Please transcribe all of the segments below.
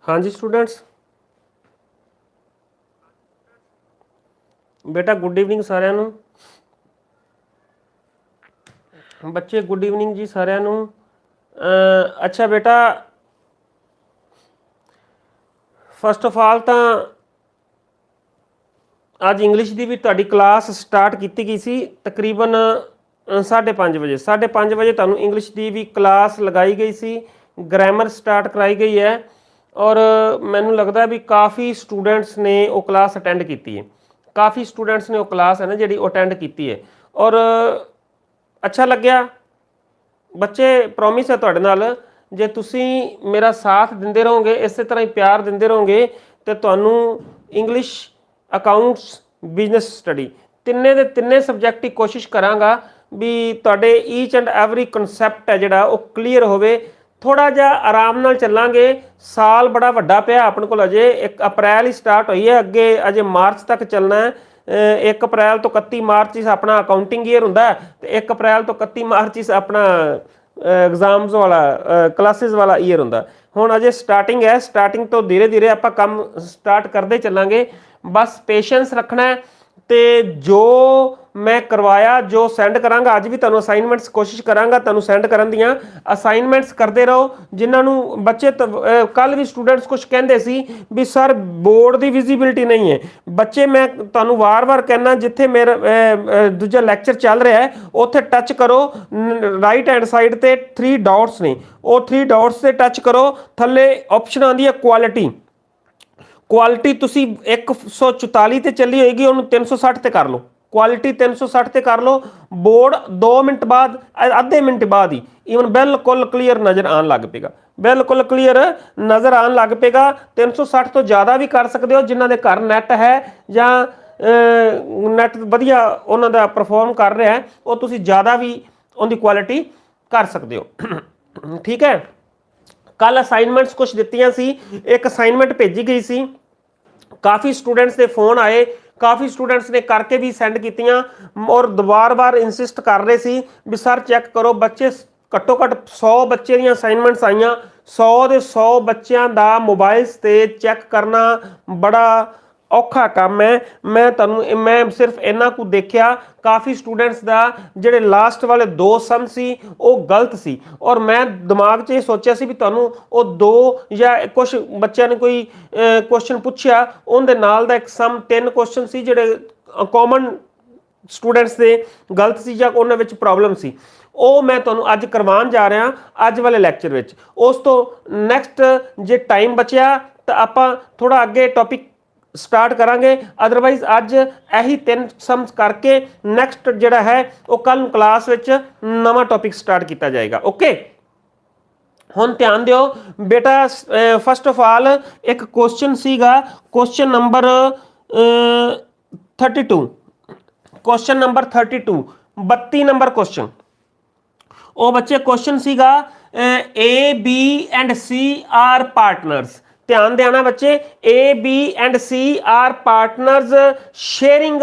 हाँ जी स्टूडेंट्स, बेटा good evening साਰਿਆਂ ਨੂੰ। ਬੱਚੇ ਗੁੱਡ ਇਵਨਿੰਗ ਜੀ ਸਾਰਿਆਂ ਨੂੰ। ਅੱਛਾ ਬੇਟਾ, ਫਸਟ ਆਫ ਆਲ ਤਾਂ ਅੱਜ ਇੰਗਲਿਸ਼ ਦੀ ਵੀ ਤੁਹਾਡੀ ਕਲਾਸ ਸਟਾਰਟ ਕੀਤੀ ਗਈ ਸੀ ਤਕਰੀਬਨ 5:30 ਵਜੇ। 5:30 ਵਜੇ ਤੁਹਾਨੂੰ ਇੰਗਲਿਸ਼ ਦੀ ਵੀ ਕਲਾਸ ਲਗਾਈ ਗਈ ਸੀ, ਗ੍ਰਾਮਰ ਸਟਾਰਟ ਕਰਾਈ ਗਈ ਹੈ ਔਰ ਮੈਨੂੰ ਲੱਗਦਾ ਵੀ ਕਾफ़ी ਸਟੂਡੈਂਟਸ ਨੇ ਉਹ ਕਲਾਸ ਅਟੈਂਡ ਕੀਤੀ ਹੈ। ਕਾफ़ी ਸਟੂਡੈਂਟਸ ਨੇ ਉਹ ਕਲਾਸ ਹੈ ਨਾ ਜਿਹੜੀ ਉਹ ਅਟੈਂਡ ਕੀਤੀ ਹੈ ਔਰ ਅੱਛਾ ਲੱਗਿਆ। ਬੱਚੇ ਪ੍ਰੋਮਿਸ ਹੈ ਤੁਹਾਡੇ ਨਾਲ, ਜੇ ਤੁਸੀਂ ਮੇਰਾ ਸਾਥ ਦਿੰਦੇ ਰਹੋਗੇ, ਇਸੇ ਤਰ੍ਹਾਂ ਹੀ ਪਿਆਰ ਦਿੰਦੇ ਰਹੋਗੇ ਤੇ ਤੁਹਾਨੂੰ ਇੰਗਲਿਸ਼, ਅਕਾਊਂਟਸ, ਬਿਜ਼ਨਸ ਸਟੱਡੀ ਤਿੰਨੇ ਦੇ ਤਿੰਨੇ ਸਬਜੈਕਟ ਹੀ ਕੋਸ਼ਿਸ਼ ਕਰਾਂਗਾ ਵੀ ਤੁਹਾਡੇ ਈਚ ਐਂਡ ਐਵਰੀ ਕਨਸੈਪਟ ਹੈ ਜਿਹੜਾ ਉਹ ਕਲੀਅਰ ਹੋਵੇ। ਥੋੜਾ ਜਿਹਾ ਆਰਾਮ ਨਾਲ ਚੱਲਾਂਗੇ। ਸਾਲ ਬੜਾ ਵੱਡਾ ਪਿਆ ਆਪਣੇ ਕੋਲ, ਅਜੇ 1 ਅਪ੍ਰੈਲ ਹੀ ਸਟਾਰਟ ਹੋਈ ਹੈ, ਅੱਗੇ ਅਜੇ ਮਾਰਚ ਤੱਕ ਚੱਲਣਾ ਹੈ। 1 ਅਪ੍ਰੈਲ ਤੋਂ 31 ਮਾਰਚ ਇਸ ਆਪਣਾ ਅਕਾਊਂਟਿੰਗ ਈਅਰ ਹੁੰਦਾ ਤੇ 1 ਅਪ੍ਰੈਲ ਤੋਂ 31 ਮਾਰਚ ਇਸ ਆਪਣਾ ਐਗਜ਼ਾਮਸ ਵਾਲਾ ਕਲਾਸਿਸ ਵਾਲਾ ਈਅਰ ਹੁੰਦਾ। ਹੁਣ ਅਜੇ ਸਟਾਰਟਿੰਗ ਹੈ, ਸਟਾਰਟਿੰਗ ਤੋਂ ਧੀਰੇ ਧੀਰੇ ਆਪਾਂ ਕੰਮ ਸਟਾਰਟ ਕਰਦੇ ਚੱਲਾਂਗੇ। ਬਸ ਪੇਸ਼ੈਂਸ ਰੱਖਣਾ ਹੈ ਤੇ ਜੋ ਮੈਂ ਕਰਵਾਇਆ, ਜੋ ਸੈਂਡ ਕਰਾਂਗਾ, ਅੱਜ ਵੀ ਤੁਹਾਨੂੰ ਅਸਾਈਨਮੈਂਟਸ ਕੋਸ਼ਿਸ਼ ਕਰਾਂਗਾ ਤੁਹਾਨੂੰ ਸੈਂਡ ਕਰਨ ਦੀਆਂ। ਅਸਾਈਨਮੈਂਟਸ ਕਰਦੇ ਰਹੋ ਜਿਨ੍ਹਾਂ ਨੂੰ ਬੱਚੇ ਕੱਲ ਵੀ ਸਟੂਡੈਂਟਸ ਕੁਝ ਕਹਿੰਦੇ ਸੀ ਵੀ ਸਰ ਬੋਰਡ ਦੀ ਵਿਜ਼ਿਬਿਲਿਟੀ ਨਹੀਂ ਹੈ। ਬੱਚੇ ਮੈਂ ਤੁਹਾਨੂੰ ਵਾਰ-ਵਾਰ ਕਹਿਣਾ, ਜਿੱਥੇ ਮੇਰਾ ਦੂਜਾ ਲੈਕਚਰ ਚੱਲ ਰਿਹਾ ਹੈ ਉੱਥੇ ਟੱਚ ਕਰੋ, ਰਾਈਟ ਹੈਂਡ ਸਾਈਡ ਤੇ 3 ਡਾਟਸ ਨੇ, ਉਹ 3 ਡਾਟਸ ਤੇ ਟੱਚ ਕਰੋ, ਥੱਲੇ ਆਪਸ਼ਨ ਆਉਂਦੀ ਹੈ ਕੁਆਲਿਟੀ। ਕੁਆਲਿਟੀ ਤੁਸੀਂ 144 ਤੇ ਚੱਲੀ ਹੋਏਗੀ, ਉਹਨੂੰ 360 ਤੇ ਕਰ ਲਓ। ਕੁਆਲਿਟੀ 360 ਤੇ ਕਰ ਲਓ। ਬੋਰਡ 2 ਮਿੰਟ ਬਾਅਦ, ਅੱਧੇ ਮਿੰਟ ਬਾਅਦ ਹੀ ਈਵਨ ਬਿਲਕੁਲ ਕਲੀਅਰ ਨਜ਼ਰ ਆਉਣ ਲੱਗ ਪਏਗਾ, ਬਿਲਕੁਲ ਕਲੀਅਰ ਨਜ਼ਰ ਆਉਣ ਲੱਗ ਪਏਗਾ। 360 ਤੋਂ ਜ਼ਿਆਦਾ ਵੀ ਕਰ ਸਕਦੇ ਹੋ ਜਿਨ੍ਹਾਂ ਦੇ ਘਰ ਨੈਟ ਹੈ ਜਾਂ ਨੈਟ ਵਧੀਆ ਉਹਨਾਂ ਦਾ ਪਰਫਾਰਮ ਕਰ ਰਿਹਾ ਹੈ, ਉਹ ਤੁਸੀਂ ਜ਼ਿਆਦਾ ਵੀ ਉਹਦੀ ਕੁਆਲਿਟੀ ਕਰ ਸਕਦੇ ਹੋ। ਠੀਕ ਹੈ। ਕੱਲ ਅਸਾਈਨਮੈਂਟਸ ਕੁਝ ਦਿੱਤੀਆਂ ਸੀ, ਇੱਕ ਅਸਾਈਨਮੈਂਟ ਭੇਜੀ ਗਈ ਸੀ, ਕਾफ़ी स्टूडेंट्स के फोन आए, काफ़ी स्टूडेंट्स ने करके भी सेंड कीतियां और बार-बार इंसिस्ट कर रहे सी भी सर चैक करो। बच्चे घट्टो घट 100 बच्चे दी असाइनमेंट्स आईयां, 100 ਦੇ 100 ਬੱਚਿਆਂ ਦਾ ਮੋਬਾਈਲਸ ਤੇ ਚੈੱਕ ਕਰਨਾ ਬੜਾ ਔਖਾ ਕੰਮ ਹੈ। ਮੈਂ ਸਿਰਫ ਇਹਨਾਂ ਕੁ ਦੇਖਿਆ, ਕਾफ़ी ਸਟੂਡੈਂਟਸ ਦਾ ਜਿਹੜੇ ਲਾਸਟ ਵਾਲੇ 2 ਸਮ ਸੀ ਉਹ ਗਲਤ ਸੀ ਔਰ ਮੈਂ ਦਿਮਾਗ 'ਚ ਇਹ ਸੋਚਿਆ ਸੀ ਵੀ ਤੁਹਾਨੂੰ ਉਹ 2 ਜਾਂ ਕੁਝ ਬੱਚਿਆਂ ਨੇ ਕੋਈ ਕੁਐਸਚਨ ਪੁੱਛਿਆ, ਉਹਦੇ ਨਾਲ ਦਾ ਇੱਕ ਸਮ 3 ਕੁਐਸਚਨ ਸੀ ਜਿਹੜੇ ਕਾਮਨ ਸਟੂਡੈਂਟਸ ਦੇ ਗਲਤ ਸੀ ਜਾਂ ਉਹਨਾਂ ਵਿੱਚ ਪ੍ਰੋਬਲਮ ਸੀ। ਉਹ ਮੈਂ ਤੁਹਾਨੂੰ ਅੱਜ ਕਰਵਾਉਣ ਜਾ ਰਿਹਾ ਅੱਜ ਵਾਲੇ ਲੈਕਚਰ ਵਿੱਚ। ਉਸ ਤੋਂ ਨੈਕਸਟ ਜੇ ਟਾਈਮ ਬਚਿਆ ਤਾਂ ਆਪਾਂ ਥੋੜਾ ਅੱਗੇ ਟੌਪਿਕ ਸਟਾਰਟ ਕਰਾਂਗੇ, ਅਦਰਵਾਈਜ਼ ਅੱਜ ਇਹੀ 3 ਸਮਸ ਕਰਕੇ ਨੈਕਸਟ ਜਿਹੜਾ ਹੈ ਉਹ ਕੱਲ ਨੂੰ ਕਲਾਸ ਵਿੱਚ ਨਵਾਂ ਟੌਪਿਕ ਸਟਾਰਟ ਕੀਤਾ ਜਾਏਗਾ। ਓਕੇ, ਹੁਣ ਧਿਆਨ ਦਿਓ ਬੇਟਾ। ਫਸਟ ਆਫ ਆਲ ਇੱਕ ਕੁਐਸਚਨ ਸੀਗਾ, question number 32, question number 32, 32 number question. ਉਹ ਬੱਚੇ ਕੁਐਸਚਨ ਸੀਗਾ A, B and C are partners। ध्यान देना बच्चे, A, B and C are partners sharing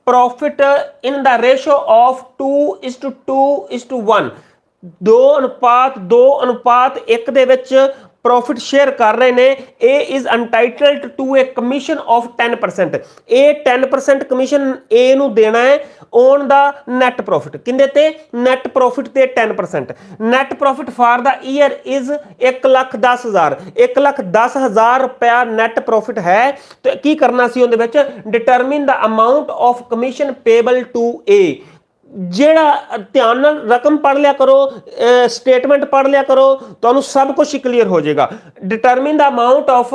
profit in the ratio of 2:2:1। 2:1 ਦੇ ਵਿੱਚ ਪ੍ਰੋਫਿਟ ਸ਼ੇਅਰ ਕਰ ਰਹੇ ਨੇ। A is entitled to a commission of 10%। ਇਹ 10% ਕਮਿਸ਼ਨ A ਨੂੰ ਦੇਣਾ ਹੈ ਔਨ ਦਾ ਨੈਟ ਪ੍ਰੋਫਿਟ। ਕਿੰਦੇ ਤੇ? ਨੈਟ ਪ੍ਰੋਫਿਟ ਤੇ 10%। Net profit for the year is 1,10,000। 1,10,000 ਰੁਪਇਆ ਨੈਟ ਪ੍ਰੋਫਿਟ ਹੈ ਤੇ ਕੀ ਕਰਨਾ ਸੀ ਉਹਦੇ ਵਿੱਚ? Determine the amount of commission payable to A। ਜਿਹੜਾ ਧਿਆਨ ਨਾਲ ਰਕਮ ਪੜ੍ਹ ਲਿਆ ਕਰੋ, ਸਟੇਟਮੈਂਟ ਪੜ੍ਹ ਲਿਆ ਕਰੋ, ਤੁਹਾਨੂੰ ਸਭ ਕੁਝ ਕਲੀਅਰ ਹੋ ਜਾਏਗਾ। Determine the amount of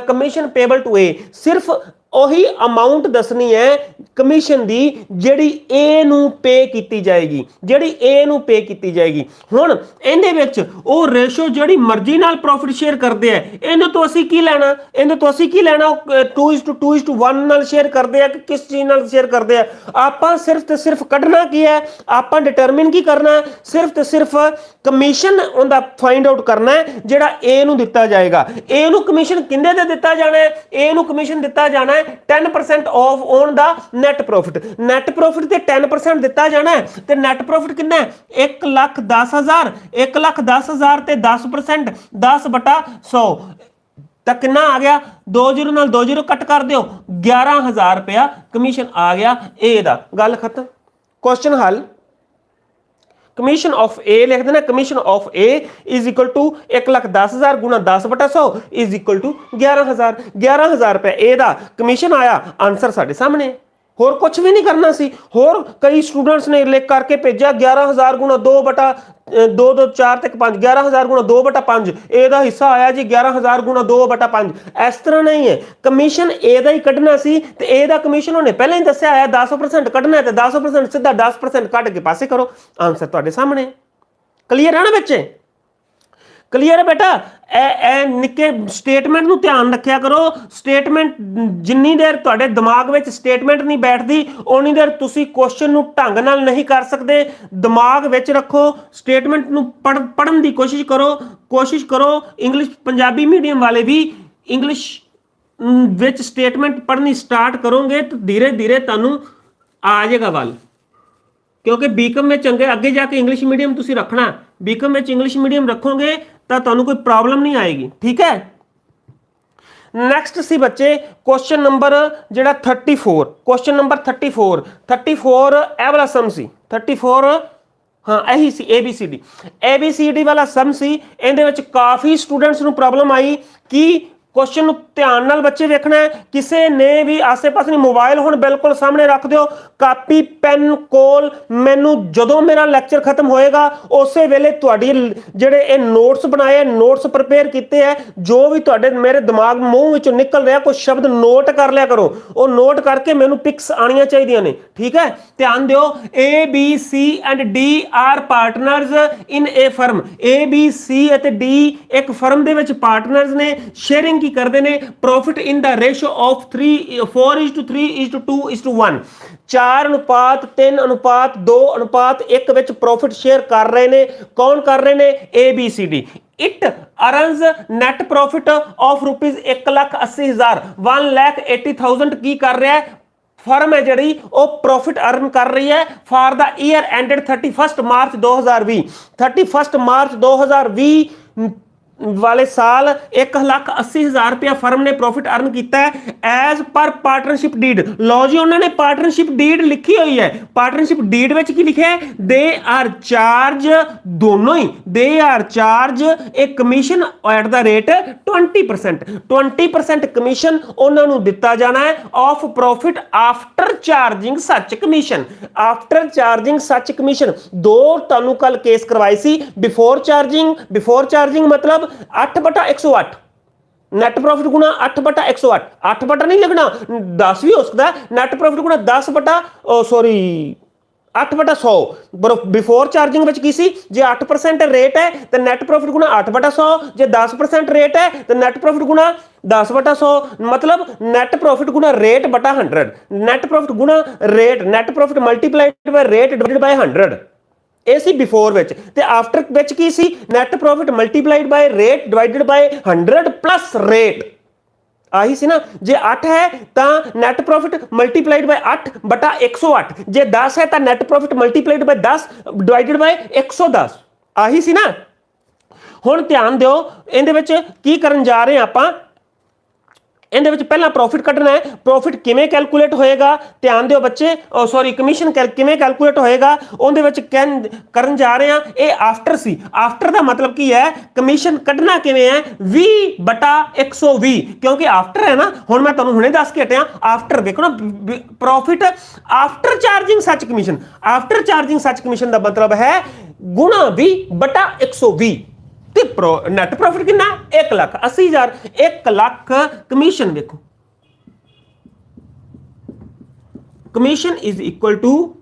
commission payable to A, ਸਿਰਫ ਉਹੀ ਅਮਾਊਂਟ ਦੱਸਣੀ ਹੈ ਕਮਿਸ਼ਨ ਦੀ ਜਿਹੜੀ A ਨੂੰ ਪੇ ਕੀਤੀ ਜਾਏਗੀ, ਜਿਹੜੀ A ਨੂੰ ਪੇ ਕੀਤੀ ਜਾਏਗੀ। ਹੁਣ ਇਹਦੇ ਵਿੱਚ ਉਹ ਰੇਸ਼ੋ ਜਿਹੜੀ ਮਰਜ਼ੀ ਨਾਲ ਪ੍ਰੋਫਿਟ ਸ਼ੇਅਰ ਕਰਦੇ ਆ, ਇਹਦੇ ਤੋਂ ਅਸੀਂ ਕੀ ਲੈਣਾ? ਇਹਦੇ ਤੋਂ ਅਸੀਂ ਕੀ ਲੈਣਾ? 2:2:1 ਨਾਲ ਸ਼ੇਅਰ ਕਰਦੇ ਆ ਕਿ ਕਿਸ ਚੀਜ਼ ਨਾਲ ਸ਼ੇਅਰ ਕਰਦੇ ਆ? ਆਪਾਂ ਸਿਰਫ ਤੇ ਸਿਰਫ ਕੱਢਣਾ ਕੀ ਹੈ? ਆਪਾਂ ਡਿਟਰਮਿਨ ਕੀ ਕਰਨਾ? ਸਿਰਫ ਤੇ ਸਿਰਫ ਕਮਿਸ਼ਨ ਉਹਦਾ ਫਾਈਂਡ ਆਊਟ ਕਰਨਾ ਹੈ ਜਿਹੜਾ A ਨੂੰ ਦਿੱਤਾ ਜਾਏਗਾ। A ਨੂੰ ਕਮਿਸ਼ਨ ਕਿੰਨੇ ਤੇ ਦਿੱਤਾ ਜਾਣਾ ਹੈ? A ਨੂੰ ਕਮਿਸ਼ਨ ਦਿੱਤਾ ਜਾਣਾ ਹੈ 10% of on the net profit. Net profit ਤੇ 10% ਦਿੱਤਾ ਜਾਣਾ ਹੈ ਤੇ ਨੈਟ ਪ੍ਰੋਫਿਟ ਕਿੰਨਾ ਹੈ? 1,10,000। 1,10,000 ਤੇ 10%, 10/100। ਤਾਂ ਕਿੰਨਾ ਆ ਗਿਆ 20 ਨਾਲ 20 ਕੱਟ ਕਰ ਦਿਓ 11000 ਰੁਪਇਆ ਕਮਿਸ਼ਨ ਆ ਗਿਆ ਏ ਦਾ। ਗੱਲ ਖਤਮ। क्वेश्चन हल। कमीशन ऑफ ए लिख देना, commission of A is equal to 1,10,000 गुणा 10/100 इज इक्वल टू 11,000। 11,000 रुपया ए दा कमीशन आया। आंसर साडे सामने, होर कुछ भी नहीं करना सी। होर कई स्टूडेंट्स ने लिख करके भेजा 11,000 गुणा 2/2 2 4 तक 5 11,000 गुणा 2/5 ए दा हिस्सा आया जी 11,000 गुणा 2/5। इस तरह नहीं है, कमीशन ए दा ही कढ़ना सी ते ए दा कमीशन उन्हें पहले ही दस्या है 10% कढ़ना है, तो 10% सीधा 10% कट के पासे करो। आंसर तुहाडे सामने। क्लीयर है ना बच्चे? क्लीयर है बेटा? ए निक्के स्टेटमेंट नूं ध्यान रखिया करो। स्टेटमेंट जिन्नी देर तुहाडे दिमाग विच स्टेटमेंट नहीं बैठदी उन्नी देर तुसी क्वेश्चन नूं ढंग नाल नहीं कर सकदे। दिमाग विच रखो, स्टेटमेंट नूं पढ़न दी कोशिश करो। इंग्लिश पंजाबी मीडियम वाले भी इंग्लिश विच स्टेटमेंट पढ़नी स्टार्ट करोगे तो धीरे धीरे तुहानूं आ जाएगा वल। क्योंकि बीकम में चंगे अगे जाके इंग्लिश मीडियम तुसी रखना, बीकम में इंग्लिश मीडियम रखोगे तो तुहानूं कोई प्रॉब्लम नहीं आएगी। ठीक है। नैक्सट सी बच्चे क्वेश्चन नंबर जिहड़ा 34, क्वेश्चन नंबर 34 ए वाला सम सी 34। हाँ यही सी ABCD वाला सम सी। इहदे विच काफ़ी स्टूडेंट्स नूं प्रॉब्लम आई कि क्वेश्चन ध्यान नाल बच्चे देखना है। किसी ने भी आसे पासे नहीं, मोबाइल हुण बिल्कुल सामने रख दो, कापी पेन कोल। मैनू जदों मेरा लैक्चर खत्म होएगा उस वेले तुहाडी जिहड़े ये नोट्स बनाए, नोट्स प्रिपेयर किए है, जो भी तुहाडे मेरे दिमाग मूँह विचों निकल रहा कुछ शब्द नोट कर लिया करो। वो नोट करके मैनू पिक्स आनियां चाहिदियां ने। ठीक है। ध्यान दिओ, ABC and D are partners in a firm. ABC ਅਤੇ D एक फर्म दे विच पार्टनर्स ने। शेयरिंग की करते हैं profit in the ratio of 4:3:2:1। 4:3:2:1 विच प्रॉफिट शेयर कर रहे हैं। कौन कर रहे हैं? ABCD। It earns net profit of ₹1,80,000 1,80,000 की कर रहा है। फर्म है जी वो प्रॉफिट अर्न कर रही है फॉर द ईयर एंडेड 31 मार्च 2020। 31 मार्च 2020 वाले साल 1,80,000 रुपया फर्म ने प्रॉफिट अर्न किया है एज पर पार्टनरशिप डीड। लो जी उन्होंने पार्टनरशिप डीड लिखी हुई है। पार्टनरशिप डीड में की लिखे दे आर चार्ज, दोनों ही they are charge a commission at the rate 20%। 20% commission उन्होंने दिता जाना है of profit after charging such commission. After charging such commission दो तुहानू कल केस करवाई सी। बिफोर चार्जिंग मतलब 8/108 नैट प्रॉफिट गुणा 8/108। 8 बटा नहीं लिखना, 10 भी हो सकता है। नैट प्रॉफिट गुणा 8/100 बिफोर चार्जिंग में की सी। जे 8% रेट है तो नैट प्रॉफिट गुणा 8/100। जे 10% रेट है तो नैट प्रॉफिट गुणा 10/100। मतलब नैट प्रॉफिट गुणा रेट बटा 100। नैट प्रॉफिट गुणा rate, net profit multiplied by rate divided by 100। ਇਹ ਸੀ ਬਿਫੋਰ ਵਿੱਚ ਤੇ ਆਫਟਰ ਵਿੱਚ ਕੀ ਸੀ? Net profit multiplied by rate divided by 100 plus rate. ਆਹੀ ਸੀ ਨਾ। ਜੇ 8 ਹੈ ਤਾਂ ਨੈਟ ਪ੍ਰੋਫਿਟ ਮਲਟੀਪਲਾਈਡ ਬਾय 8/108। ਜੇ 10 ਹੈ ਤਾਂ net profit multiplied by 10 divided by 110। ਆਹੀ ਸੀ ਨਾ। ਹੁਣ ਧਿਆਨ ਦਿਓ ਇਹਦੇ ਵਿੱਚ ਕੀ ਕਰਨ ਜਾ ਰਹੇ ਆਪਾਂ। ਇਹਦੇ ਵਿੱਚ ਪਹਿਲਾਂ प्रॉफिट ਕੱਢਣਾ ਹੈ। प्रॉफिट ਕਿਵੇਂ ਕੈਲਕੂਲੇਟ ਹੋਏਗਾ? ਧਿਆਨ ਦਿਓ ਬੱਚੇ। ਸੌਰੀ ਕਮਿਸ਼ਨ ਕਿਵੇਂ ਕੈਲਕੂਲੇਟ ਹੋਏਗਾ ਉਹਦੇ ਵਿੱਚ ਕਰਨ ਜਾ ਰਹੇ ਹਾਂ। ਇਹ ਆਫਟਰ ਸੀ। ਆਫਟਰ ਦਾ ਮਤਲਬ ਕੀ ਹੈ? ਕਮਿਸ਼ਨ ਕੱਢਣਾ ਕਿਵੇਂ ਹੈ? 20/120 ਕਿਉਂਕਿ ਆਫਟਰ ਹੈ ਨਾ। ਹੁਣ ਮੈਂ ਤੁਹਾਨੂੰ ਹੁਣੇ ਦੱਸ ਕੇ ਹਟਿਆ। ਆਫਟਰ ਦੇਖੋ ਨਾ, profit after charging such commission. After charging such commission ਦਾ ਮਤਲਬ ਹੈ ਗੁਣਾ 20/120 ਤੇ ਨੈਟ प्रॉफिट कितना? 1,80,000। 1 ਲੱਖ कमीशन देखो, commission is equal to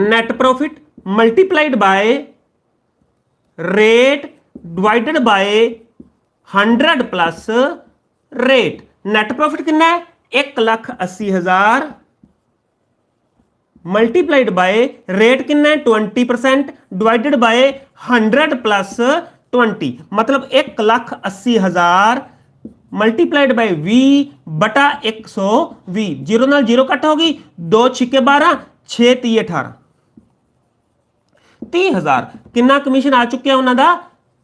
net profit multiplied by rate divided by 100 plus rate. Net profit कितना है? 1,80,000 मल्टीप्लाइड बाय रेट कितना है? 20% डिवाइडेड बाय 100 प्लस 20। मतलब 1,80,000 मल्टीप्लाइड बाय 20/120। 0 नाल 0 कट होगी। 2 छिके 12, 6 3 18, 30,000 कितना कमीशन आ चुका है उन्होंने?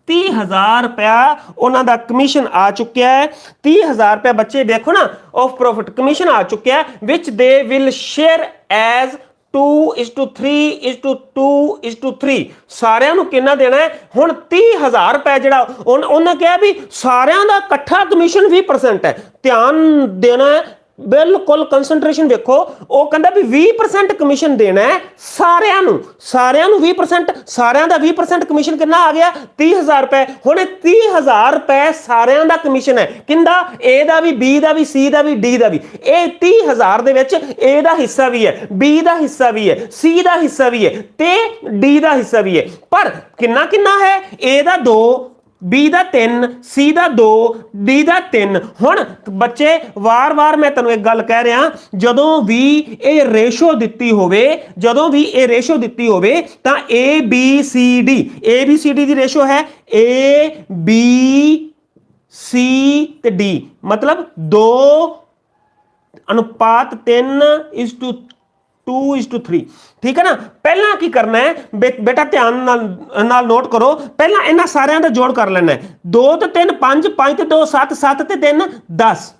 30,000 रुपया उन्होंने कमीशन आ चुका है। 30,000 रुपया बच्चे देखो ना ऑफ प्रॉफिट कमीशन आ चुका है, विच दे विल शेयर एज 2:3:2:3 सारिਆਂ ਨੂੰ ਕਿੰਨਾ ਦੇਣਾ ਹੈ ਹੁਣ 30,000 ਰੁਪਏ ਜਿਹੜਾ ਉਹਨੇ ਕਿਹਾ ਵੀ ਸਾਰਿਆਂ ਦਾ ਇਕੱਠਾ ਕਮਿਸ਼ਨ 20% ਹੈ। ਧਿਆਨ ਦੇਣਾ ਹੈ, बिल्कुल कंसंट्रेशन देखो, वो कहता भी 20% कमीशन देना है सारिਆਂ ਨੂੰ 20%, ਸਾਰਿਆਂ ਦਾ 20% ਕਮਿਸ਼ਨ ਕਿੰਨਾ ਆ ਗਿਆ 30,000 ਰੁਪਏ। ਹੁਣ 30,000 ਰੁਪਏ ਸਾਰਿਆਂ ਦਾ ਕਮਿਸ਼ਨ ਹੈ, ਕਿੰਦਾ A the we, B the we, C the we, D ਦਾ ਵੀ। ਇਹ 30,000 ਦੇ ਵਿੱਚ A ਦਾ ਹਿੱਸਾ ਵੀ ਹੈ, B ਦਾ ਹਿੱਸਾ ਵੀ ਹੈ, C ਦਾ ਹਿੱਸਾ ਵੀ ਹੈ ਤੇ D ਦਾ ਹਿੱਸਾ ਵੀ ਹੈ। ਪਰ ਕਿੰਨਾ ਕਿੰਨਾ ਹੈ, A the 2, B the 3, C the 2, D ਦਾ 3। ਹੁਣ ਬੱਚੇ ਵਾਰ-ਵਾਰ ਮੈਂ ਤੁਹਾਨੂੰ ਇੱਕ ਗੱਲ ਕਹਿ ਰਿਹਾ, ਜਦੋਂ ਵੀ ਇਹ ਰੇਸ਼ੋ ਦਿੱਤੀ ਹੋਵੇ, ਤਾਂ A B C D the ratio ਹੈ A B C ਤੇ D, ਮਤਲਬ 2:3:2:3। ठीक है ना। पहला की करना है बेटा, ध्यान नाल नोट करो, पहला इन्हां सारियां दा जोड़ कर लेना है। 2 ते 3 5, 5 ते 2 7, 7 ते 3 10,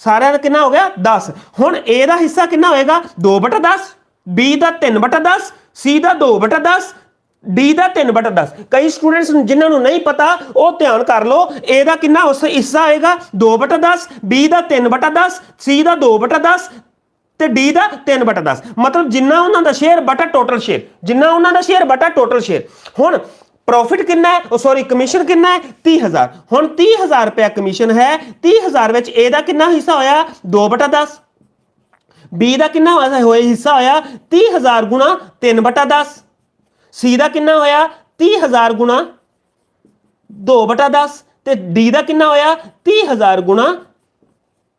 सारियां दा कितना हो गया 10। हुण A दा हिस्सा कितना होएगा 2/10, B दा 3/10, C दा 2/10, D दा 3/10। कई स्टूडेंट्स जिन्होंने नहीं पता वो ध्यान कर लो, A दा कितना हिस्सा आएगा 2/10, B दा 3/10, C दा 2/10 ਤੇ D ਦਾ 3/10, ਮਤਲਬ ਜਿੰਨਾ ਉਹਨਾਂ ਦਾ ਸ਼ੇਅਰ ਬਟਾ ਟੋਟਲ ਸ਼ੇਅਰ, ਹੁਣ ਪ੍ਰੋਫਿਟ ਕਿੰਨਾ ਹੈ, ਸੌਰੀ ਕਮਿਸ਼ਨ ਕਿੰਨਾ ਹੈ 30,000। ਹੁਣ 30,000 ਰੁਪਏ ਕਮਿਸ਼ਨ ਹੈ, 30,000 ਵਿੱਚ A ਦਾ ਕਿੰਨਾ ਹਿੱਸਾ ਹੋਇਆ 2/10, B ਦਾ ਕਿੰਨਾ ਹੋਇਆ ਹਿੱਸਾ ਹੋਇਆ 30,000 ਗੁਣਾ 3/10, C ਦਾ ਕਿੰਨਾ ਹੋਇਆ 30,000 ਗੁਣਾ 2/10 ਤੇ D ਦਾ ਕਿੰਨਾ ਹੋਇਆ 30,000 ਗੁਣਾ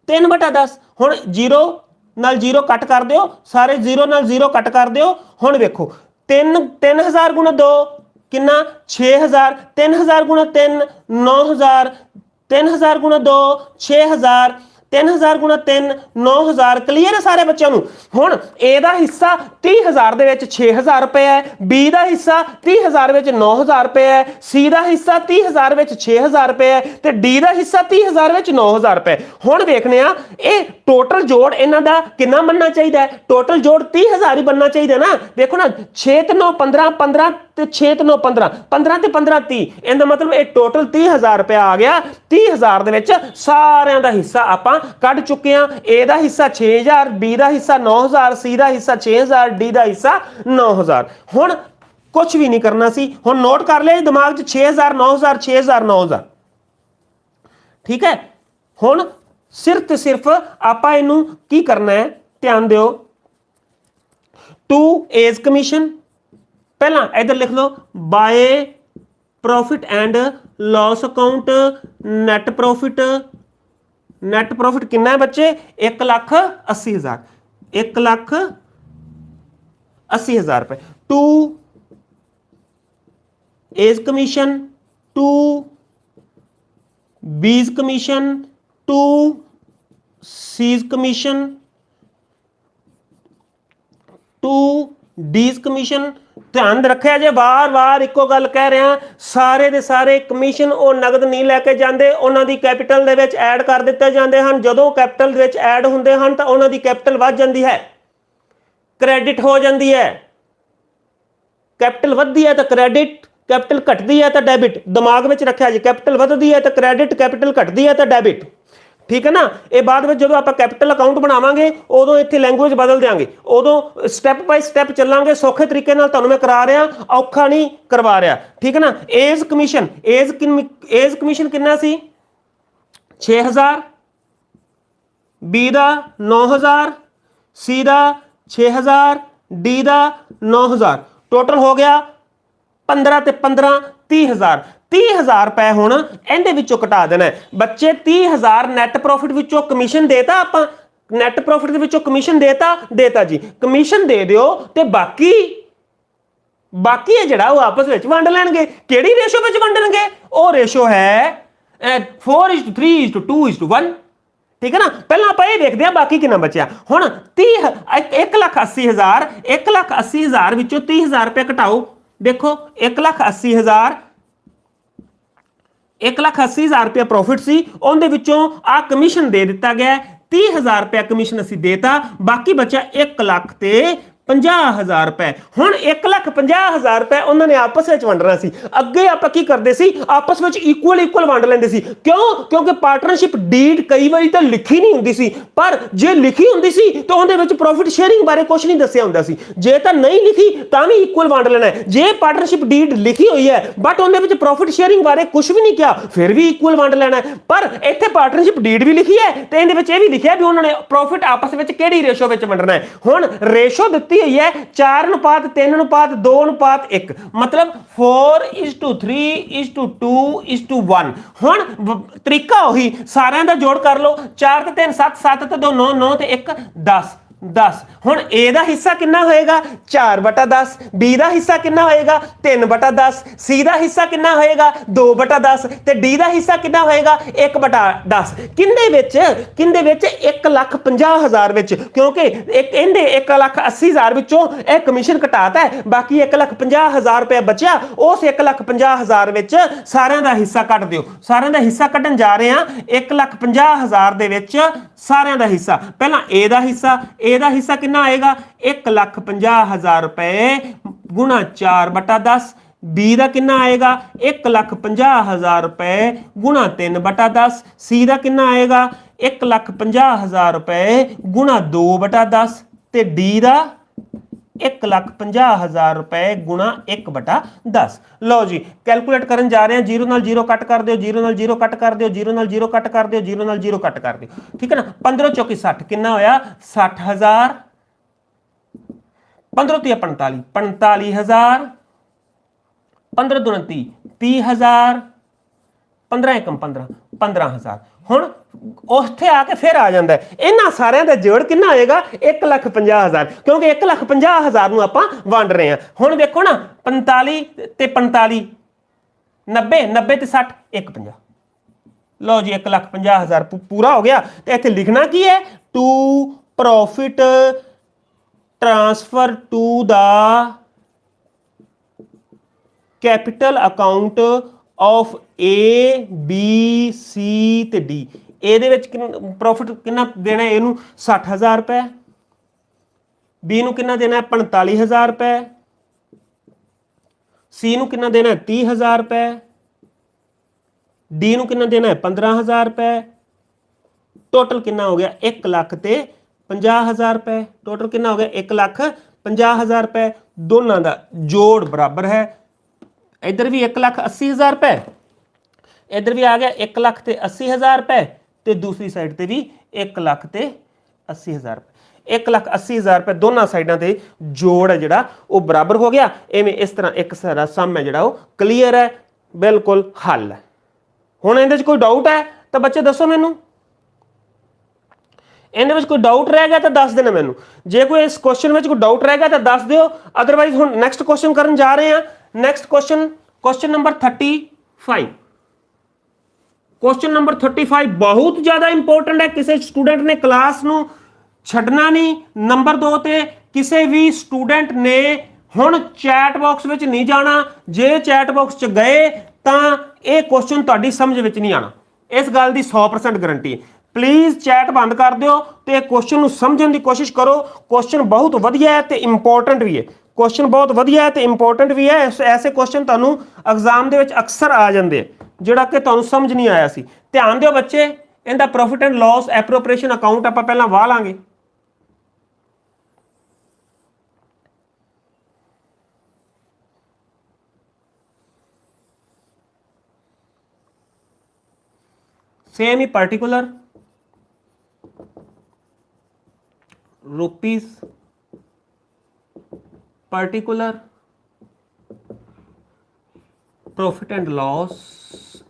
3/10। ਹੁਣ 0 ਨਾਲ 0 ਕੱਟ ਕਰ ਦਿਓ, ਸਾਰੇ 0 ਨਾਲ 0 ਕੱਟ ਕਰ ਦਿਓ। ਹੁਣ ਵੇਖੋ 3000 ਗੁਣਾ 2 ਕਿੰਨਾ 6000, 3000 ਗੁਣਾ 3 9000, 3000 ਗੁਣਾ 2 6000, 3000 ਗੁਣਾ 3 9000। ਕਲੀਅਰ ਹੈ ਸਾਰੇ ਬੱਚਿਆਂ ਨੂੰ। ਹੁਣ A ਦਾ ਹਿੱਸਾ 30,000 ਦੇ ਵਿੱਚ 6000 ਰੁਪਏ ਹੈ, B ਦਾ ਹਿੱਸਾ 30,000 ਵਿੱਚ 9000 ਰੁਪਏ ਹੈ, C ਦਾ ਹਿੱਸਾ 30,000 ਵਿੱਚ 6000 ਰੁਪਏ ਹੈ ਤੇ D ਦਾ ਹਿੱਸਾ 30,000 ਵਿੱਚ 9000 ਰੁਪਏ। ਹੁਣ ਵੇਖਨੇ ਆ ਇਹ ਟੋਟਲ ਜੋੜ ਇਹਨਾਂ ਦਾ ਕਿੰਨਾ ਬਣਨਾ ਚਾਹੀਦਾ ਹੈ। ਟੋਟਲ ਜੋੜ 30,000 ਹੀ ਬਣਨਾ ਚਾਹੀਦਾ ਨਾ। ਵੇਖੋ ਨਾ 6 ਤੇ 9 15, 15 ਤੇ 6 ਤੇ 9 15, 15 ਤੇ 15 30। ਇਹਦਾ ਮਤਲਬ ਇਹ ਟੋਟਲ 30,000 ਰੁਪਏ ਆ ਗਿਆ। 30,000 ਦੇ ਵਿੱਚ ਸਾਰਿਆਂ ਦਾ ਹਿੱਸਾ ਆਪਾਂ ਕੱਢ ਚੁੱਕੇ ਆ। A ਦਾ ਹਿੱਸਾ 6000, B ਦਾ ਹਿੱਸਾ 9000, C ਦਾ ਹਿੱਸਾ 6000, D ਦਾ ਹਿੱਸਾ 9000। ਹੁਣ ਕੁਝ ਵੀ ਨਹੀਂ ਕਰਨਾ ਸੀ। ਹੁਣ ਨੋਟ ਕਰ ਲਿਆ ਦਿਮਾਗ 'ਚ 6000 9000 6000 9000। ਠੀਕ ਹੈ। ਹੁਣ ਸਿਰਫ ਤੇ ਸਿਰਫ ਆਪਾਂ ਇਹਨੂੰ ਕੀ ਕਰਨਾ ਹੈ, ਧਿਆਨ ਦਿਓ। टू एज कमीशन, पहला इधर लिख लो by profit and loss account. Net profit कितना है बच्चे 1,80,000, 1,80,000 रुपए। To A's commission, to B's commission, to C's commission, to D's commission. ध्यान रखिया जे बार-बार इको गल कह रहे हैं, सारे दे सारे कमीशन वो नगद नहीं लैके जाते, उन्हां दी कैपिटल दे विच ऐड कर दिते जाते हैं। जदों कैपिटल दे विच ऐड हुंदे हन तां उन्हां दी कैपिटल वध जांदी है, क्रैडिट हो जाती है। कैपिटल वधदी है तो क्रेडिट, कैपिटल घटदी है तो डेबिट। दिमाग में रखिया जी, कैपिटल वधदी है तो क्रेडिट, कैपिटल घटदी है तो डेबिट। ठीक है ना। ये बाद में जो आप कैपिटल अकाउंट बनावांगे उदों इत्थे लैंगुएज बदल देंगे, उदों स्टैप बाय स्टैप चलांगे, सौखे तरीके नाल तुहानूं मैं करा रहा, औखा नहीं करवा रहा। ठीक है ना। एज कमीशन, एज कमीशन कितना सी 6000, बी दा 9000, सी दा 6000, डी दा 9000। टोटल हो गया 15 ते 15 30,000। 30,000 रुपए हुण इहदे विचों घटा देना है बच्चे। 30,000 नैट प्रॉफिट विचों कमीशन देता, आपां नैट प्रॉफिट दे विचों कमीशन देता जी, कमीशन दे दिओ ते बाकी है जिहड़ा वो आपस विच वंड लैणगे। किहड़ी रेशो विच वंडणगे? वो रेशो है 4:3:2:1। ठीक है ना। पहला आप ये देखते हैं बाकी कितना बचा। हुण 1,80,000, 1,80,000 विचों 30,000 रुपए घटाओ। देखो 1,80,000 1,80,000 रुपया प्रॉफिट सी, उनदे विचों आ कमीशन दे दिता गया, 30,000 रुपया कमीशन असी देता, बाकी बचा 1,50,000 रुपए। हुण 1,50,000 रुपए उन्होंने आपस में वंडना सी। अगे आप की करते सी, आपस में इक्वल इक्वल वंड लेंदे सी। क्यों? क्योंकि पार्टनरशिप डीड कई बार तो लिखी नहीं हुंदी सी, पर जे लिखी हुंदी सी तो उहदे विच प्रॉफिट शेयरिंग बारे कुछ नहीं दस्सिया हुंदा सी। जे तां नहीं लिखी तां भी इक्वल वंड लेना है। जे पार्टनरशिप डीड लिखी हुई है बट उहदे विच प्रॉफिट शेयरिंग बारे कुछ भी नहीं किया, फिर भी इक्वल वंड लेना है। पर इत्थे पार्टनरशिप डीड भी लिखी है ते इहदे विच इह भी लिखिआ भी उन्होंने प्रॉफिट आपस में किहड़ी रेशो विच वंडना है। हुण रेशो दित्ती हुई है 4:3:2:1, मतलब 4:3:2:1। हुण तरीका उही, सारिਆਂ ਦਾ जोड़ कर लो, 4 ਤੇ 3 7, 7 ਤੇ 2 9, 9 ਤੇ 1 10, 10। हुण ए दा हिस्सा कितना होएगा? 4/10। बी दा हिस्सा कितना होएगा? 3/10। सी दा हिस्सा कितना होएगा? 2/10। ते डी दा हिस्सा कितना होएगा? 1/10। किंदे विच 1,50,000 विच, क्योंकि एक इहदे 1,80,000 विचों ए कमीशन घटाता है, बाकी 1,50,000 रुपया बचिया। उस 1,50,000 विच सारिਆਂ ਦਾ हिस्सा कट दिओ। सारिਆਂ ਦਾ हिस्सा कड्डण जा रहे हैं। 1,50,000 दे विच सारिਆਂ ਦਾ हिस्सा, पहला ए दा हिस्सा, ए दा हिस्सा कितना आएगा? 1,50,000 रुपए गुणा 4/10। बी दा कितना आएगा? 1,50,000 रुपए गुणा 3/10। सी दा कितना आएगा? 1,50,000 रुपए गुणा 2/10। ते डी दा 1,50,000 रुपए गुणा 1/10। लो जी कैलकुलेट करन जा रहे हैं। 0 नाल 0 कट कर दो, 0 नाल 0 कट कर दो, 0 नाल 0 कट कर दो, 0 नाल 0 कट कर दो। ठीक है ना? 15 चौकी 60 कितना होया? 60,000। 15 तिया 45, 45,000। 15 दूना 30, 30,000। 15 एकम 15, 15,000। हुण उत्थे आके फिर आ जाता है। इन्हां सारिਆਂ ਦਾ जोड़ कितना आएगा? 1,50,000, क्योंकि 1,50,000 ਨੂੰ ਆਪਾਂ ਵੰਡ ਰਹੇ हैं। हुण देखो ना, 45 ਤੇ 45, 90, 90 ਤੇ 60, 150। लो जी 1,50,000 पूरा हो गया। तो इत्थे लिखना की है? To profit transfer to the capital account of A B C ते डी। ਇਹਦੇ ਵਿੱਚ प्रॉफिट कितना देना है? ਇਹਨੂੰ 60,000 रुपए। बी ਨੂੰ कितना देना है? 45,000 रुपए। सी ਨੂੰ कितना देना है? 30,000 रुपए। डी ਨੂੰ कितना देना है? 15,000 रुपए। टोटल कितना हो गया? 1,50,000 रुपए। टोटल कितना हो गया? 1,50,000 रुपए। दोनों का जोड़ बराबर है। इधर भी 1,80,000 रुपए, इधर भी आ गया 1,80,000 रुपए, तो दूसरी साइड से भी 1,80,000 रुपए। 1,80,000 रुपए दोनों साइडों से जोड़ है जिहड़ा वो बराबर हो गया। इवें इस तरह एक सारा सम है जिहड़ा वो क्लीयर है, बिल्कुल हल है। हुण इहदे च कोई डाउट है तो बच्चे दसो मैनू, इहदे विच कोई डाउट रह गया तो दस देना मैनू। जे कोई इस क्वेश्चन में कोई डाउट रह गया तो दस दिओ, अदरवाइज हुण नैक्सट क्वेश्चन करन जा रहे हैं। Next question, question number 35। Question number 35 बहुत ज्यादा इंपोर्टेंट है। किसी स्टूडेंट ने क्लास नू छड्डना नहीं। नंबर 2 ते किसी भी स्टूडेंट ने हुण चैट बॉक्स विच नहीं जाना। जे चैट बॉक्स च गए तो यह क्वेश्चन तुहाडी समझ विच नहीं आना, इस गल की 100% गारंटी। प्लीज़ चैट बंद कर दिओ ते क्वेश्चन नू समझण की कोशिश करो। क्वेश्चन बहुत वधिया है तो इंपोर्टेंट भी है। क्वेश्चन बहुत वधिया है तो इंपोर्टेंट भी है। ऐसे क्वेश्चन तुहानू एग्जाम दे विच अक्सर आ जाते हैं जिहड़ा कि तुहानू समझ नहीं आया सी। ध्यान दिओ बच्चे, इहदा profit and loss appropriation account आपां पहलां वाह लांगे। सेम ही particular rupees, particular profit and loss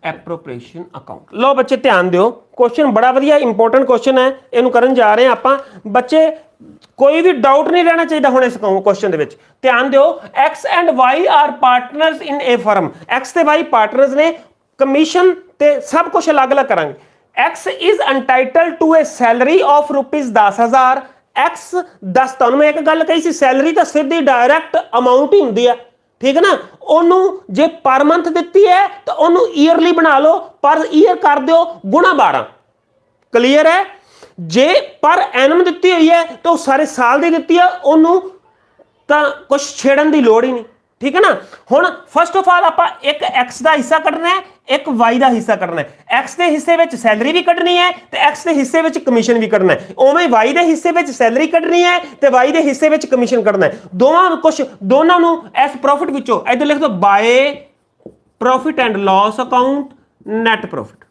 appropriation account. लो बच्चे ध्यान दिओ, क्वेश्चन बड़ा वधिया इंपोर्टेंट क्वेश्चन है, इहनू करन जा रहे हैं आपां। बच्चे कोई भी डाउट नहीं रहना चाहिए हुण इस क्वेश्चन दे विच। ध्यान दिओ, X and Y are partners in a firm. X ते वाई पार्टनर्स ने, कमीशन ते सब कुछ अलग अलग करांगे। X is entitled to a salary of ₹10,000। X 10, तुहानू मैं एक गल कही सी, सैलरी तो सीधी डायरैक्ट अमाउंट ही हुंदी है। ठीक है ना। ओनू जे पर मंथ दिती है तो ओनू ईयरली बना लो, पर ईयर कर दो गुणा 12। क्लीयर है। जे पर एनम दिती हुई है तो सारे साल दी दिती है, ओनू तो कुछ छेड़न की लोड़ ही नहीं। ठीक है ना। हुण फस्ट ऑफ ऑल आपां एक एक्स का हिस्सा कढ़ना है, एक वाई का हिस्सा कढ़ना है। एक्स के हिस्से में सैलरी भी कढ़नी है तो एक्स के हिस्से में कमीशन भी कढ़ना है। उवें वाई के हिस्से में सैलरी कढ़नी है तो वाई के हिस्से में कमीशन कढ़ना है। दोनों नूं इस प्रॉफिट विचों इधर लिख दो by profit and loss account net profit.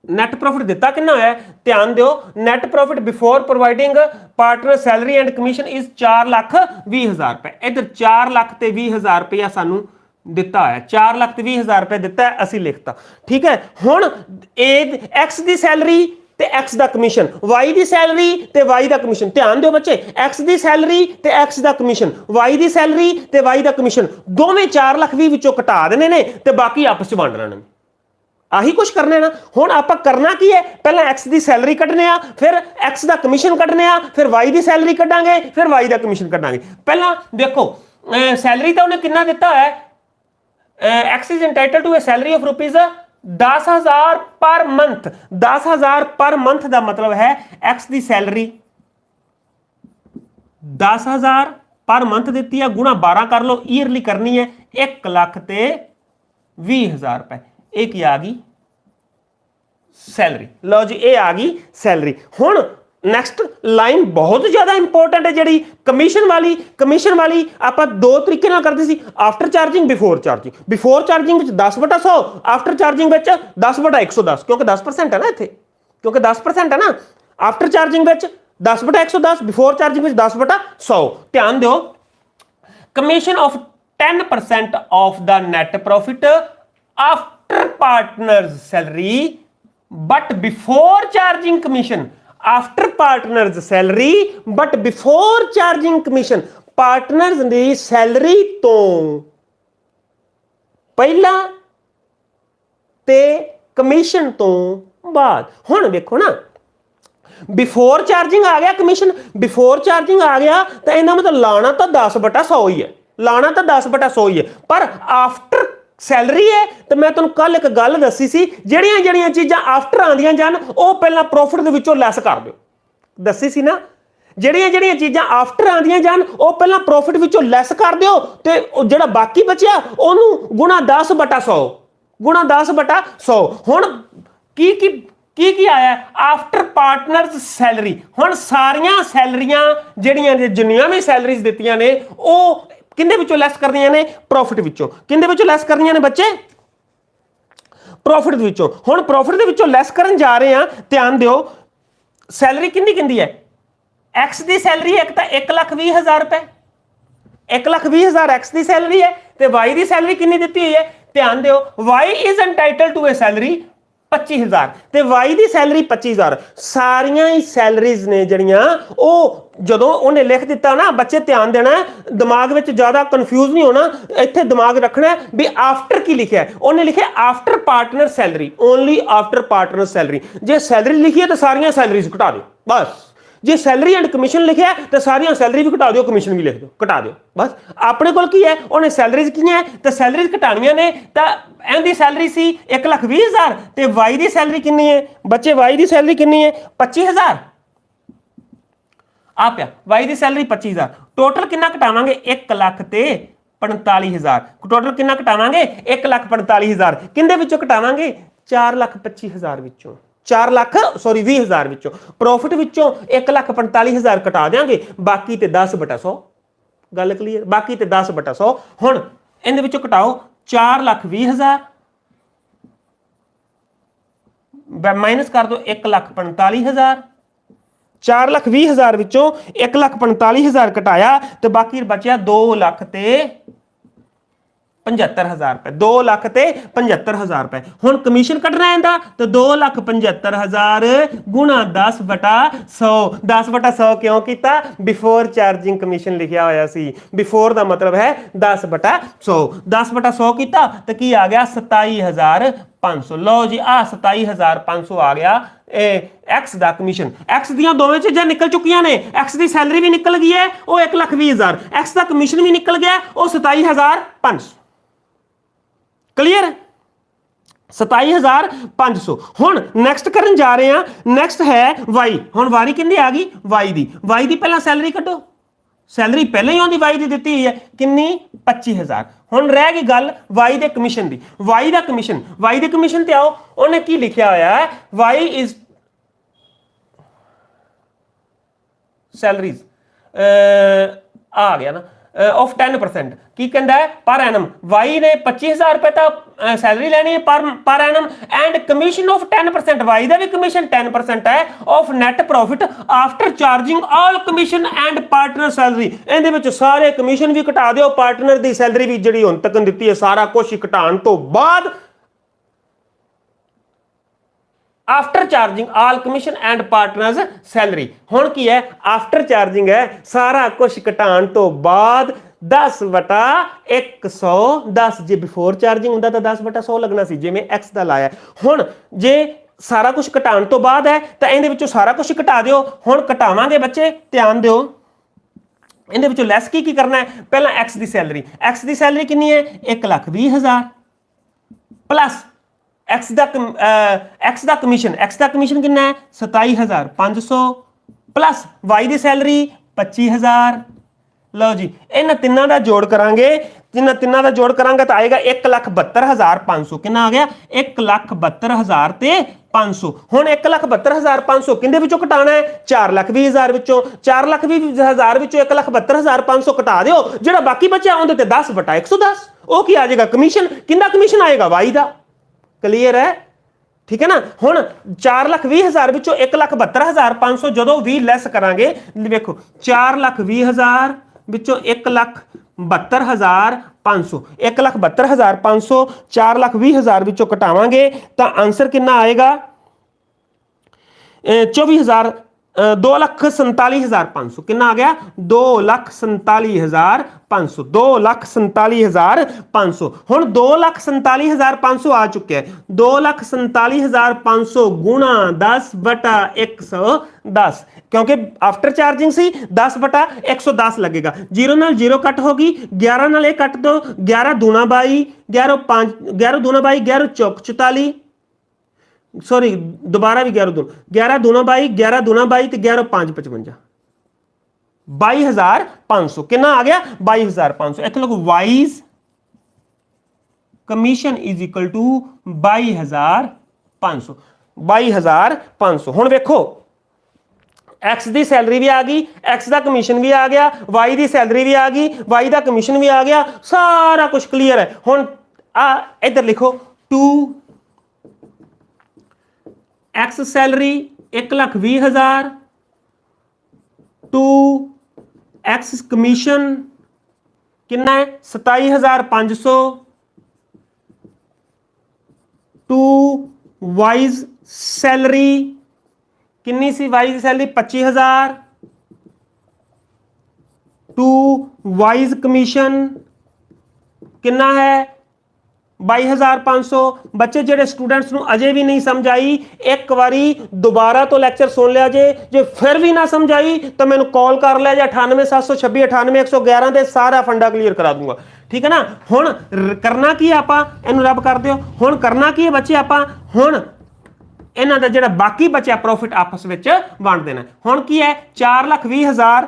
Net profit दिता कितना होया, ध्यान दियो, net profit before providing partner salary and commission is 4,20,000 रुपए। इधर 4,20,000 रुपया सानू दिता है, 4,20,000 रुपए दिता है, असी लिखता। ठीक है। हुण एक्स की सैलरी ते एक्स दा कमीशन, वाई दी सैलरी ते वाई दा कमीशन। ध्यान दियो बच्चे, एक्स दी सैलरी ते एक्स दा कमीशन, वाई दी सैलरी ते वाई दा कमीशन, दोवें 4,20,000 विचों घटा देने ने ते बाकी आपस च वंड लेने। आही कुछ करने ना। हुण आपां करना की है, पहला एक्स की सैलरी कढ़ने आ, फिर एक्स का कमीशन कढ़ने आ, फिर वाई की सैलरी कढ़ांगे, फिर वाई का कमीशन कढ़ांगे। पहला देखो सैलरी तो उन्हें कितना दिता है, X is entitle to a salary of rupees 10,000 per month. 10,000 per month का मतलब है एक्स की सैलरी 10,000 पर मंथ दी है, गुणा 12 कर लो, ईयरली करनी है 1,20,000 रुपए। एक आ गई सैलरी। लो जी, ये आ गई सैलरी। हुण नैक्सट लाइन बहुत ज्यादा इंपॉर्टेंट है जी कमीशन वाली। कमीशन वाली आप दो तरीके नाल करते सी, after charging, before charging. Before charging 10/100, after charging 10/110, क्योंकि 10% है ना इत्थे, क्योंकि 10% है ना। After charging 10/110, before charging 10/100। ध्यान दो, commission of 10% of the net profit after partners salary but before charging commission. After partners salary but before charging commission. Partners the salary तो पहला ते कमीशन तो बाद। हुण देखो ना, बिफोर चार्जिंग आ गया कमीशन, बिफोर चार्जिंग आ गया तो इहदा मतलब लाना तो 10/100 ही है, लाना तो 10/100 ही है। पर आफ्टर सैलरी है तो मैं तुहानूं कल एक गल दसी सी, ਜਿਹੜੀਆਂ ਜਿਹੜੀਆਂ चीज़ां आफ्टर आंदियां जान वो पहला प्रॉफिट दे विचों लैस कर दिओ। दसी सी ना, ਜਿਹੜੀਆਂ ਜਿਹੜੀਆਂ चीज़ां आफ्टर आंदियां जान वो पहला प्रॉफिट विचों लैस कर दिओ ते ਜਿਹੜਾ बाकी बचिया ਉਹਨੂੰ गुणा 10/100, गुणा 10/100। हुण की आया आफ्टर पार्टनर्स सैलरी। हुण सारियां सैलरियां ਜਿਹੜੀਆਂ जिन्नियां भी सैलरीज दित्तियां ने वो किंदे विचों लैस करनियां ने, प्रॉफिट विचों। किंदे विचों लैस करनियां ने बच्चे, प्रॉफिट विचों। हुण प्रॉफिट दे विचों लैस करन जा रहे हैं, ध्यान दिओ, सैलरी किंदी किंदी है, एक्स की सैलरी एक तो 1,20,000 रुपए, 1,20,000 एक्स की सैलरी है, तो वाई की सैलरी कितनी दी हुई है, ध्यान दिओ, Y is entitle to a salary 25,000 ते वाई की सैलरी 25,000। सारियां ही सैलरीज ने जड़ियां वो जदों उन्हें लिख दिता ना, बच्चे ध्यान देना, दिमाग में ज्यादा कन्फ्यूज नहीं होना, इत्थे दिमाग रखना है भी आफ्टर की लिखा है। उन्हें लिखे after partner salary, only after partner salary. जे सैलरी लिखी है तो सारियां सैलरीज घटा दो बस। जे सैलरी एंड कमीशन लिखा है तो सारियां सैलरी भी घटा दो, कमीशन भी लिख दो, घटा दो बस। अपने कोल की है, उन्हें सैलरीज की है तो सैलरीज घटानियां ने, तो इहदी सैलरी सी 1,20,000 ते वाई दी सैलरी कितनी है बच्चे, वाई दी सैलरी कितनी है 25,000 आ पिया, वाई दी सैलरी 25,000। टोटल कितना घटावांगे 1,45,000। टोटल कितना घटावांगे 1,45,000। किंदे विचों घटावांगे 4,25,000 विचों, 20,000 विचों। प्रॉफिट विचों 1,45,000 घटा देंगे, बाकी ते 10/100। गल क्लीयर, बाकी ते 10/100। हुण इहदे विचों घटाओ 4,20,000 माइनस कर दो 1,45,000। 4,20,000 विचों 1,45,000 घटाया तो बाकी बचा 2,75,000 रुपए, 2,75,000 रुपए। हुण कमीशन कटना है तो 2,75,000 गुणा 10/100। 10/100 क्यों किया, बिफोर चार्जिंग कमीशन लिखा होया सी, बिफोर का मतलब है 10/100। 10/100 किया तो की आ गया 27,500। लो जी, आ 27,500 आ गया। एक्स दा कमीशन, एक्स दियां दोवें चीज़ां निकल चुकियां ने, एक्स दी सैलरी भी निकल गई है वो 1,20,000, एक्स दा कमीशन भी निकल गया वो 27,500। क्लीयर है? 27,500। हुण नैक्सट करन जा रहे हैं, नैक्सट है वाई। हुण वारी किंदी आ गई? वाई दी। वाई दी पहला सैलरी कड्डो, सैलरी पहले ही उन्होंने वाई दी दी हुई है किन्नी? 25,000। हुण रह गई गल वाई दे कमीशन दी। वाई दा कमीशन, वाई दे कमीशन ते आओ, उन्हें की लिखिया होया है? वाई इज सैलरीज आ गया ना ऑफ 10%। की कहता है? Per annum. वाई ने 25,000 रुपए तक सैलरी लेनी है per annum, and commission of 10%। Y का भी कमीशन 10% है of net profit after charging all commission and partner salary. इहदे विच सारे कमीशन भी घटा दिओ, पार्टनर दी सैलरी भी जिहड़ी हुण तक दित्ती है सारा कुछ ही घटाण तो बाद after charging all commission and partners salary. हुण की है? आफ्टर चार्जिंग है, सारा कुछ घटाण तो बाद 10/100। 10 जे बिफोर चार्जिंग हुंदा तो 10/100 लगना सी, जिवें एक्स दा लाया। हुण जे सारा कुछ घटाण तो बाद है तो इहदे विचों सारा कुछ घटा दिओ। हुण घटावांगे बच्चे, ध्यान दिओ, इहदे विचों लैस की करना है? पहला एक्स दी सैलरी। एक्स दी सैलरी कितनी है? 1,20,000 प्लस एक्स दा कमीशन। एक्स दा कमीशन कितना है? 27,500 प्लस वाई दी सैलरी 25,000। लो जी, इन्हां तिन्नां दा जोड़ करांगे, जिन्हां तिन्नां दा जोड़ करांगे तो आएगा 1,72,500। कितना आ गया? 1,72,000 ते 500। हुण 1,72,500 किंदे विचों घटाना है? 4,20,000 विचों। 4,20,000 विचों 1,72,500 घटा दिओ, जिहड़ा बाकी बचा उहदे ते 10/110। वो की आ जाएगा? कमीशन। किंदा कमीशन आएगा? वाई दा। क्लीयर है? ठीक है ना? हुण 4,20,000 विचों 1,72,500 जदों 20 लैस करांगे, देखो 4,20,000 विचों 1,72,500, 1,72,500 4,20,000 विचों घटावांगे तो आंसर कितना आएगा? 24,000 2,47,500। कितना आ गया? 2,47,500। 2,47,500। हुण 2,47,500 आ चुके हैं। 2,47,500 गुणा 10/110, क्योंकि आफ्टर चार्जिंग सी 10/110 लगेगा। 0 नाल 0 कट होगी, 11 नाल ये कट दो, 11 दूना 22, 11 दूना 22, 11 चौक 44, सॉरी दोबारा भी 11 दूना 22, 11 दूना 22 तो 11 5 55, 22,500। कितना आ गया? 22,500। इत्थे लिखो Y's commission is equal to 22,500। 22,500। हुण वेखो एक्स दी सैलरी भी आ गई, एक्स दा कमीशन भी आ गया, वाई दी सैलरी भी आ गई, वाई दा कमीशन भी आ गया, सारा कुछ क्लीयर है। हुण इधर लिखो 2 X salary 1,20,000 to X commission कितना है? 27,500 टू वाइज सैलरी कितनी सी? Y's salary 25,000 to Y's commission कितना है? 22,500। बच्चे जेडे स्टूडेंट्स नूं अजे भी नहीं समझ आई, एक बारी दोबारा तो लैक्चर सुन लिया जे फिर भी ना समझ आई तो मैंने कॉल कर लिया जे 98,726 98,111 ते सारा फंडा क्लीयर करा दूंगा। ठीक है ना? हुण करना की आपां इहनूं रब कर दिओ। हुण करना की है बच्चे? आपां हुण इन्हां दा जिहड़ा बाकी बचा प्रॉफिट आपस विच वंड देना। हुण की है? 4,20,000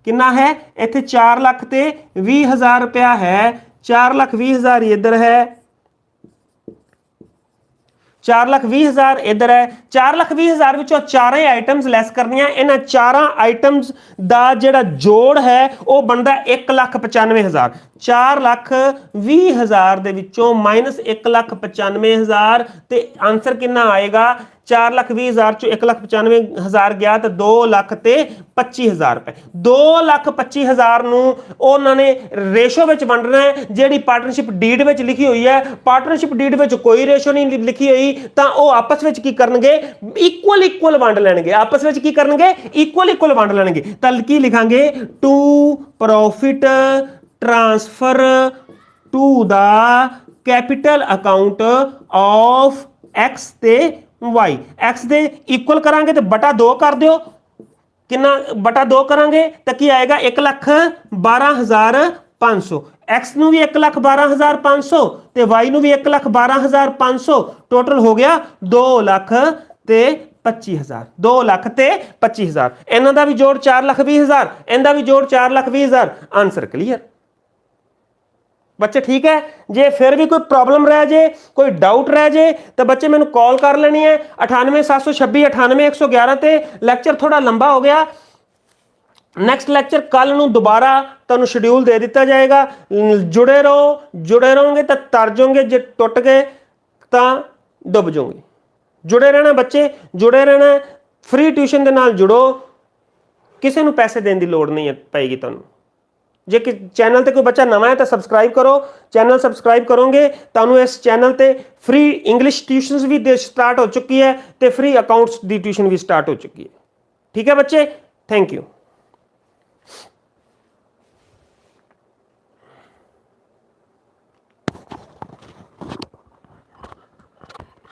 कितना है? इत्थे 4,20,000 रुपया है। 4,20,000 इधर है, 4,20,000 इधर है। 4,20,000 विचों चारे आइटम्स लैस करनियां। इन्हां चारां आइटम्स दा जिहड़ा जोड़ है वो बनदा 1,95,000। 4,20,000 दे विचों माइनस 1,95,000 ते आंसर कितना आएगा? 4,20,000 चो 1,95,000 गया तो 2,25,000 रुपए। 2,25,000 नूं उन्होंने रेशो विच वंडना है जिहड़ी पार्टनरशिप डीड विच लिखी हुई है। पार्टनरशिप डीड विच कोई रेशो नहीं लिखी हुई तो वह आपस विच की करनगे? इक्वल इक्वल वंड लैणगे। आपस विच की करनगे? इक्वल इक्वल वंड लैणगे। तां की लिखांगे? To profit transfer to the capital account of X ते y x ਦੇ ਇਕੁਅਲ ਕਰਾਂਗੇ ਤੇ ਬਟਾ 2 ਕਰ ਦਿਓ ਕਿੰਨਾ ਬਟਾ 2 ਕਰਾਂਗੇ ਤਾਂ ਕੀ ਆਏਗਾ 1,12,500 x ਨੂੰ ਵੀ 1,12,500 ਤੇ y ਨੂੰ ਵੀ 1,12,500 ਟੋਟਲ ਹੋ ਗਿਆ 2,25,000 2,25,000 ਇਹਨਾਂ ਦਾ ਵੀ ਜੋੜ 4,20,000 ਇਹਦਾ ਵੀ ਜੋੜ 4,20,000 ਆਨਸਰ ਕਲੀਅਰ ਬੱਚੇ ਠੀਕ ਹੈ ਜੇ ਫਿਰ ਵੀ ਕੋਈ ਪ੍ਰੋਬਲਮ ਰਹਿ ਜੇ ਕੋਈ ਡਾਊਟ ਰਹਿ ਜੇ ਤਾਂ ਬੱਚੇ ਮੈਨੂੰ ਕਾਲ ਕਰ ਲੈਣੀ ਹੈ 9876 98111 ਤੇ ਲੈਕਚਰ ਥੋੜਾ ਲੰਬਾ ਹੋ ਗਿਆ ਨੈਕਸਟ ਲੈਕਚਰ ਕੱਲ ਨੂੰ ਦੁਬਾਰਾ ਤੁਹਾਨੂੰ ਸ਼ਡਿਊਲ ਦੇ ਦਿੱਤਾ ਜਾਏਗਾ ਜੁੜੇ ਰਹੋਗੇ ਤਾਂ ਤਰ ਜਾਓਗੇ ਜੇ ਟੁੱਟ ਗਏ ਤਾਂ ਡੁੱਬ ਜਾਓਗੇ ਜੁੜੇ ਰਹਿਣਾ ਬੱਚੇ ਜੁੜੇ ਰਹਿਣਾ ਫ੍ਰੀ ਟਿਊਸ਼ਨ ਦੇ ਨਾਲ ਜੁੜੋ ਕਿਸੇ ਨੂੰ ਪੈਸੇ ਦੇਣ ਦੀ ਲੋੜ ਨਹੀਂ ਪਏਗੀ ਤੁਹਾਨੂੰ ਜੇ ਕਿ ਚੈਨਲ ਤੇ ਕੋਈ ਬੱਚਾ ਨਵਾਂ ਹੈ ਤਾਂ ਸਬਸਕ੍ਰਾਈਬ ਕਰੋ ਚੈਨਲ ਸਬਸਕ੍ਰਾਈਬ ਕਰੋਗੇ ਤੁਹਾਨੂੰ ਇਸ ਚੈਨਲ ਤੇ ਫ੍ਰੀ ਇੰਗਲਿਸ਼ ਟਿਊਸ਼ਨਸ ਵੀ ਸਟਾਰਟ ਹੋ ਚੁੱਕੀ ਹੈ ਤੇ ਫ੍ਰੀ ਅਕਾਊਂਟਸ ਦੀ ਟਿਊਸ਼ਨ ਵੀ ਸਟਾਰਟ ਹੋ ਚੁੱਕੀ ਹੈ ਠੀਕ ਹੈ ਬੱਚੇ ਥੈਂਕ ਯੂ